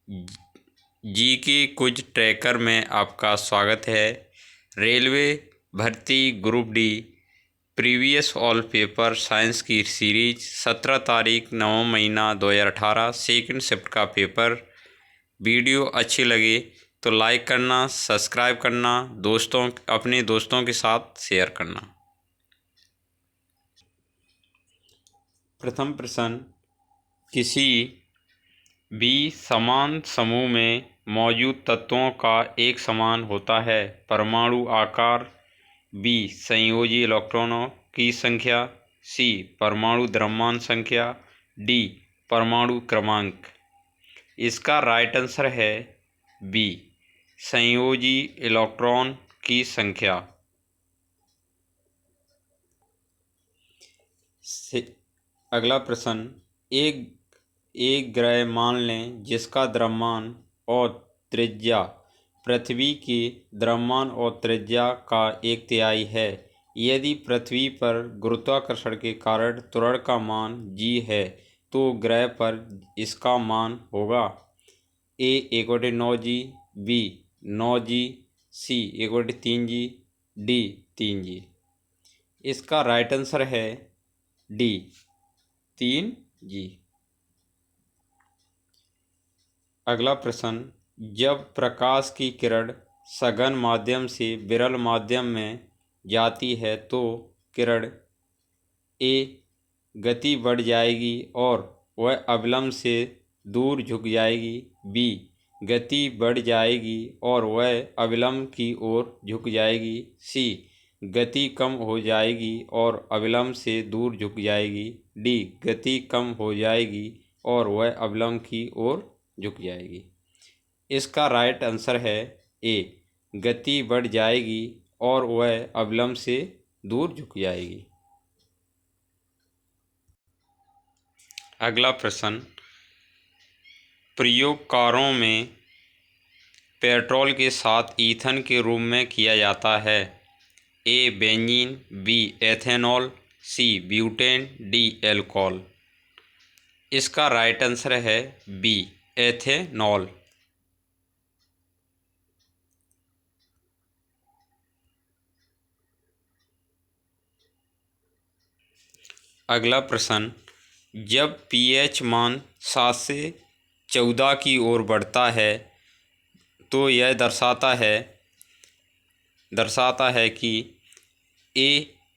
जी के कुछ ट्रैकर में आपका स्वागत है। रेलवे भर्ती group D previous all paper science की सीरीज 17 तारीख 9 महीना 2018 सेकंड शिफ्ट का पेपर। वीडियो अच्छी लगे तो लाइक करना, सब्सक्राइब करना, अपने दोस्तों के साथ शेयर करना। प्रथम प्रश्न, किसी भी समान समूह में मौजूद तत्वों का एक समान होता है। परमाणु आकार, बी संयोजी इलेक्ट्रॉनों की संख्या, सी परमाणु द्रव्यमान संख्या, डी परमाणु क्रमांक। इसका राइट आंसर है बी संयोजी इलेक्ट्रॉन की संख्या। अगला प्रश्न, एक ग्रह मान लें जिसका द्रव्यमान और त्रिज्या पृथ्वी के द्रव्यमान और त्रिज्या का 1/3 है। यदि पृथ्वी पर गुरुत्वाकर्षण के कारण त्वरण का मान g है तो ग्रह पर इसका मान होगा a = 9g, b 9g, c = 3g, d 3g। इसका राइट आंसर है डी 3g। अगला प्रश्न, जब प्रकाश की किरण सघन माध्यम से विरल माध्यम में जाती है तो किरण ए गति बढ़ जाएगी और वह अविलंब से दूर झुक जाएगी, बी गति बढ़ जाएगी और वह अविलंब की ओर झुक जाएगी, सी गति कम हो जाएगी और अविलंब से दूर झुक जाएगी, डी गति कम हो जाएगी और वह अविलंब की ओर झुक जाएगी। इसका राइट आंसर है ए गति बढ़ जाएगी और वह अविलंब से दूर झुक जाएगी। अगला प्रश्न, प्रयोगकारों में पेट्रोल के साथ ईथन के रूप में किया जाता है। A benzene, B ethanol, C butane, D alcohol. इसका राइट आंसर है बी एथेनॉल। अगला प्रश्न, जब pH मान 7 से 14 की ओर बढ़ता है तो यह दर्शाता है कि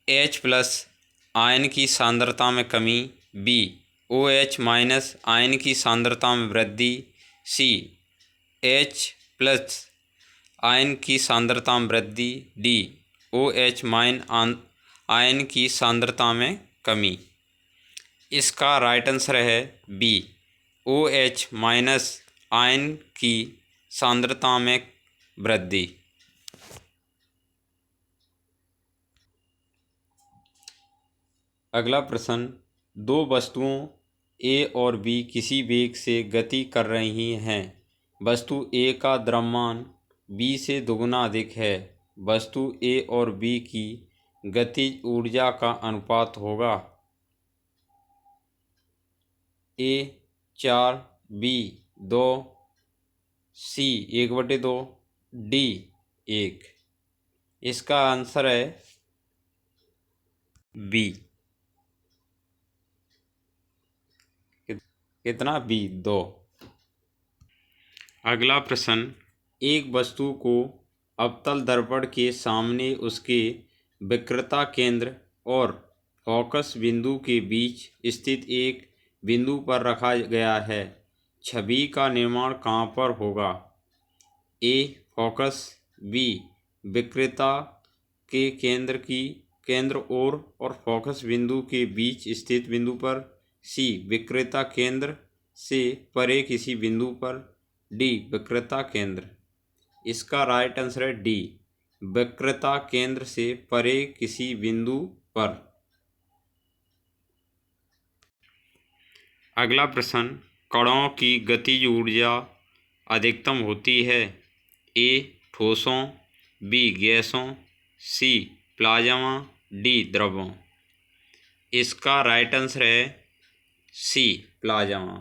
H+ आयन की सांद्रता में कमी, बी OH- आयन की सांद्रता में वृद्धि, सी H+ आयन की सांद्रता में वृद्धि, डी OH- आयन की सांद्रता में कमी। इसका राइट आंसर है बी OH- आयन की सांद्रता में वृद्धि। अगला प्रश्न, दो वस्तुओं ए और बी किसी वेग से गति कर रही हैं। वस्तु ए का द्रव्यमान बी से दोगुना अधिक है। वस्तु ए और बी की गतिज ऊर्जा का अनुपात होगा ए 4, बी 2, सी 1/2, डी 1। इसका आंसर है बी कितना बी 2। अगला प्रश्न, एक वस्तु को अवतल दर्पण के सामने उसके वक्रता केंद्र और फोकस बिंदु के बीच स्थित एक बिंदु पर रखा गया है। छवि का निर्माण कहाँ पर होगा? ए फोकस, बी वक्रता के केंद्र और फोकस बिंदु के बीच स्थित बिंदु पर, सी वक्रता केंद्र से परे किसी बिंदु पर, डी वक्रता केंद्र। इसका राइट आंसर है डी वक्रता केंद्र से परे किसी बिंदु पर। अगला प्रश्न, कणों की गतिज ऊर्जा अधिकतम होती है। ए ठोसों, बी गैसों, सी प्लाज्मा, डी द्रवों। इसका राइट आंसर है सी प्लाज्मा।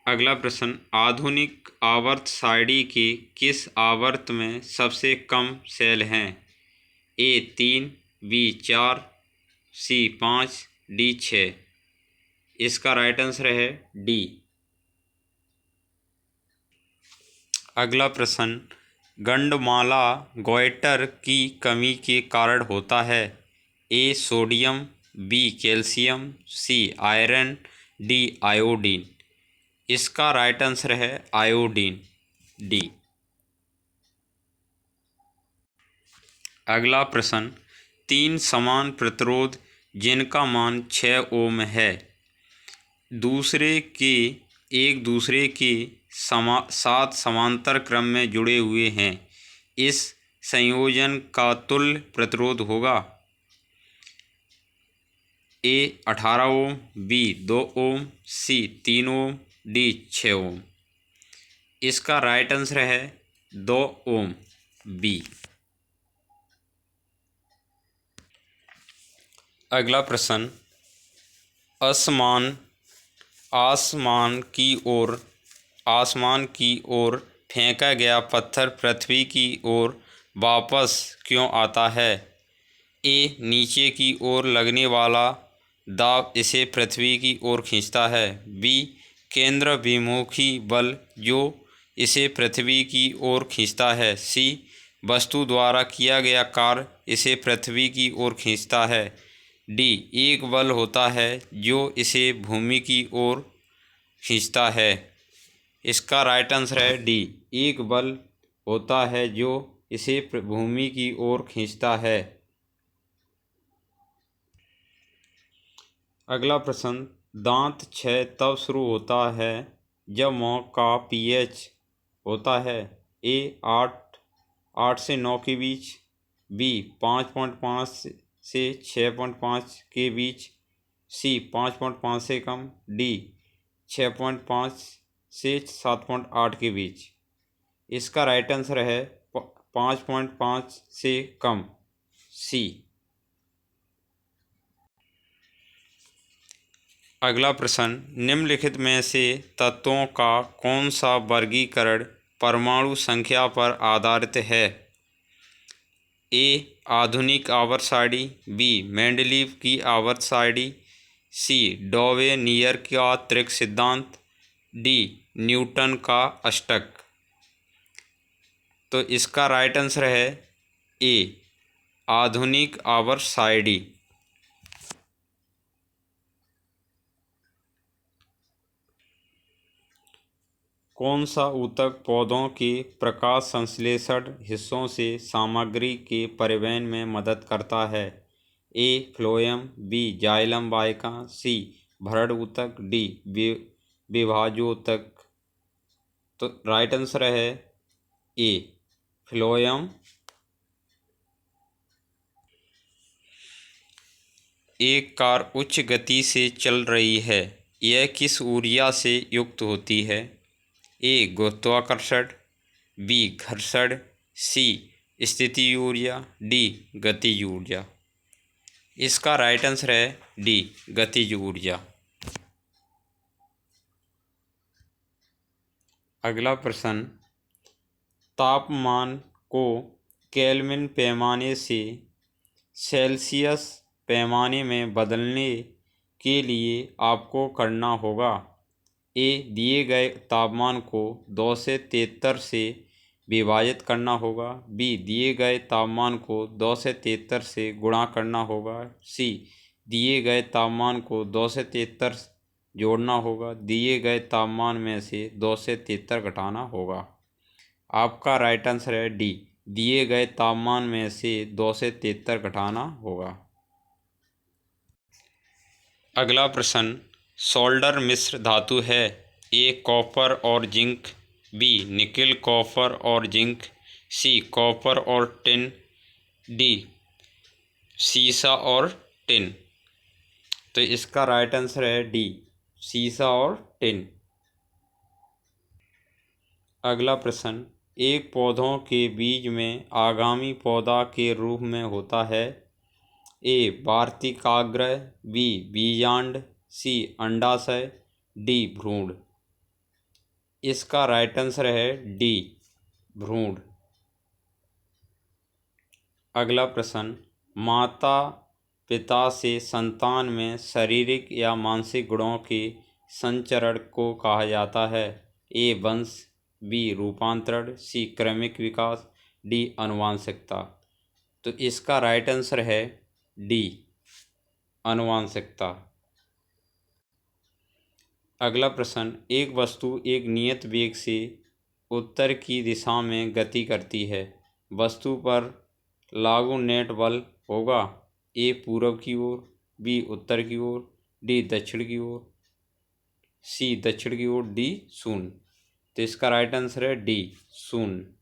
अगला प्रश्न, आधुनिक आवर्त सारणी के किस आवर्त में सबसे कम सेल हैं? ए 3, बी 4, सी 5, डी 6। इसका राइट आंसर है डी। अगला प्रश्न, गंडमाला गोइटर की कमी के कारण होता है? A sodium, B calcium, C iron, D iodine. इसका राइट आंसर है आयोडीन, डी। अगला प्रश्न, 3 समान प्रतिरोध जिनका मान 6 ओम है, एक दूसरे के साथ समांतर क्रम में जुड़े हुए हैं, इस संयोजन का तुल्य प्रतिरोध होगा? ए 18 ओम, बी 2 ओम, सी 3 ओम, डी 6 ओम। इसका राइट आंसर है 2 ओम, बी। अगला प्रश्न, आसमान की ओर फेंका गया पत्थर पृथ्वी की ओर वापस क्यों आता है? ए नीचे की ओर लगने वाला दाब इसे पृथ्वी की ओर खींचता है, बी केंद्राभिमुखी बल जो इसे पृथ्वी की ओर खींचता है, सी वस्तु द्वारा किया गया कार्य इसे पृथ्वी की ओर खींचता है, डी एक बल होता है जो इसे भूमि की ओर खींचता है। इसका राइट आंसर है डी, एक बल होता है जो इसे भूमि की ओर खींचता है। अगला प्रश्न, दांत क्षय तब शुरू होता है जब मुंह का पीएच होता है? ए 8 से 9 के बीच, बी 5.5 से 6.5 के बीच, सी 5.5 से कम, डी 6.5 से 7.8 के बीच। इसका राइट आंसर है 5.5 से कम, सी। अगला प्रश्न, निम्नलिखित में से तत्वों का कौन सा वर्गीकरण परमाणु संख्या पर आधारित है? ए आधुनिक आवर्त सारणी, बी मेंडलीव की आवर्त सारणी, सी डॉवे-नियर का त्रिक सिद्धांत, डी न्यूटन का अष्टक। तो इसका राइट आंसर है ए आधुनिक आवर्त सारणी। कौन सा ऊतक पौधों के प्रकाश संश्लेषण हिस्सों से सामग्री के परिवहन में मदद करता है? ए फ्लोएम, बी जाइलम वाहिका, सी भरड़ ऊतक, डी विभाजोतक। तो राइट आंसर है ए फ्लोएम। एक कार उच्च गति से चल रही है, यह किस ऊर्जा से युक्त होती है? ए गुरुत्वाकर्षण, बी घर्षण, सी स्थिति ऊर्जा, डी गतिज ऊर्जा। इसका राइट आंसर है डी गतिज ऊर्जा। अगला प्रश्न, तापमान को केल्विन पैमाने से सेल्सियस पैमाने में बदलने के लिए आपको करना होगा? ए दिए गए तापमान को 2 से 73 से विभाजित करना होगा, बी दिए गए तापमान को 2 से 73 से गुणा करना होगा, सी दिए गए तापमान को 2 से 73 जोड़ना होगा, दिए गए तापमान में से 2 से 73 घटाना होगा। आपका राइट आंसर है डी, दिए गए तापमान में से 2 से 73 घटाना होगा। अगला प्रश्न, सोल्डर मिश्र धातु है? ए कॉपर और जिंक, बी निकिल कॉपर और जिंक, सी कॉपर और टिन, डी सीसा और टिन। तो इसका राइट आंसर है डी सीसा और टिन। अगला प्रश्न, एक पौधों के बीज में आगामी पौधा के रूप में होता है? ए वार्तिकाग्र, बी बीजांड, सी अंडाशय, डी भ्रूण। इसका राइट आंसर है डी, भ्रूण। अगला प्रश्न, माता पिता से संतान में शारीरिक या मानसिक गुणों के संचरण को कहा जाता है? ए वंश, बी रूपांतरण, सी क्रमिक विकास, डी आनुवंशिकता। तो इसका राइट आंसर है डी, आनुवंशिकता। अगला प्रश्न, एक वस्तु एक नियत वेग से उत्तर की दिशा में गति करती है, वस्तु पर लागू नेट बल होगा? ए पूर्व की ओर, बी उत्तर की ओर, डी दक्षिण की ओर, सी दक्षिण की ओर, डी शून्य। तो इसका राइट आंसर है डी, शून्य।